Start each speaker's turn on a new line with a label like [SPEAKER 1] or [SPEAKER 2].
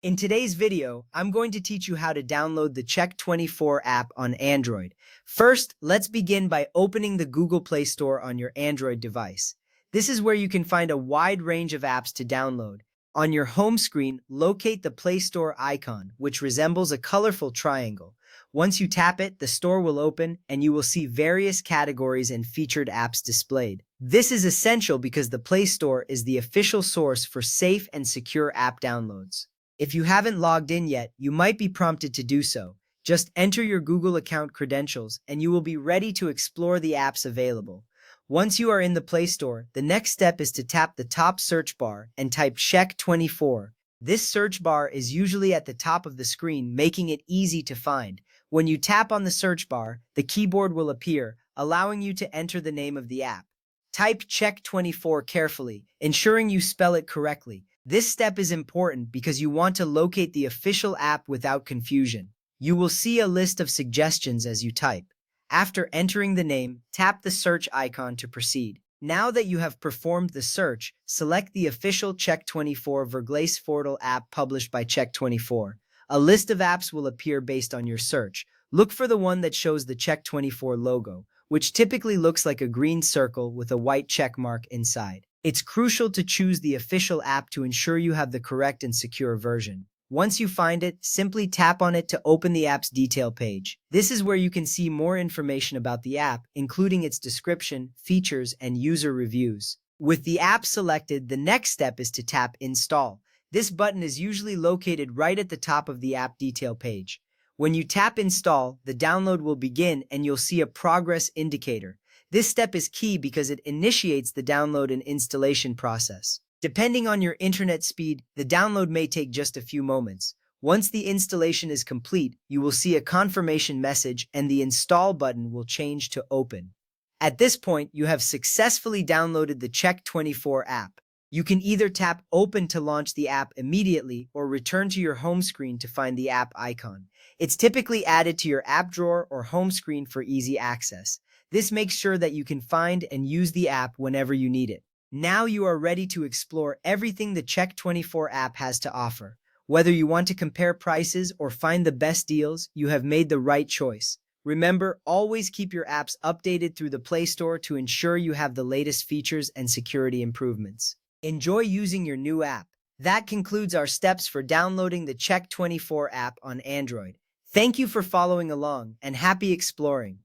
[SPEAKER 1] In today's video, I'm going to teach you how to download the Check24 app on Android. First, let's begin by opening the Google Play Store on your Android device. This is where you can find a wide range of apps to download. On your home screen, locate the Play Store icon, which resembles a colorful triangle. Once you tap it, the store will open and you will see various categories and featured apps displayed. This is essential because the Play Store is the official source for safe and secure app downloads. If you haven't logged in yet, you might be prompted to do so. Just enter your Google account credentials and you will be ready to explore the apps available. Once you are in the Play Store, the next step is to tap the top search bar and type Check24. This search bar is usually at the top of the screen, making it easy to find. When you tap on the search bar, the keyboard will appear, allowing you to enter the name of the app. Type Check24 carefully, ensuring you spell it correctly. This step is important because you want to locate the official app without confusion. You will see a list of suggestions as you type. After entering the name, tap the search icon to proceed. Now that you have performed the search, select the official Check24 Vergleisvordel app published by Check24. A list of apps will appear based on your search. Look for the one that shows the Check24 logo, which typically looks like a green circle with a white check mark inside. It's crucial to choose the official app to ensure you have the correct and secure version. Once you find it, simply tap on it to open the app's detail page. This is where you can see more information about the app, including its description, features, and user reviews. With the app selected, the next step is to tap Install. This button is usually located right at the top of the app detail page. When you tap Install, the download will begin and you'll see a progress indicator. This step is key because it initiates the download and installation process. Depending on your internet speed, the download may take just a few moments. Once the installation is complete, you will see a confirmation message and the Install button will change to Open. At this point, you have successfully downloaded the Check24 app. You can either tap Open to launch the app immediately or return to your home screen to find the app icon. It's typically added to your app drawer or home screen for easy access. This makes sure that you can find and use the app whenever you need it. Now you are ready to explore everything the Check24 app has to offer. Whether you want to compare prices or find the best deals, you have made the right choice. Remember, always keep your apps updated through the Play Store to ensure you have the latest features and security improvements. Enjoy using your new app. That concludes our steps for downloading the Check24 app on Android. Thank you for following along and happy exploring.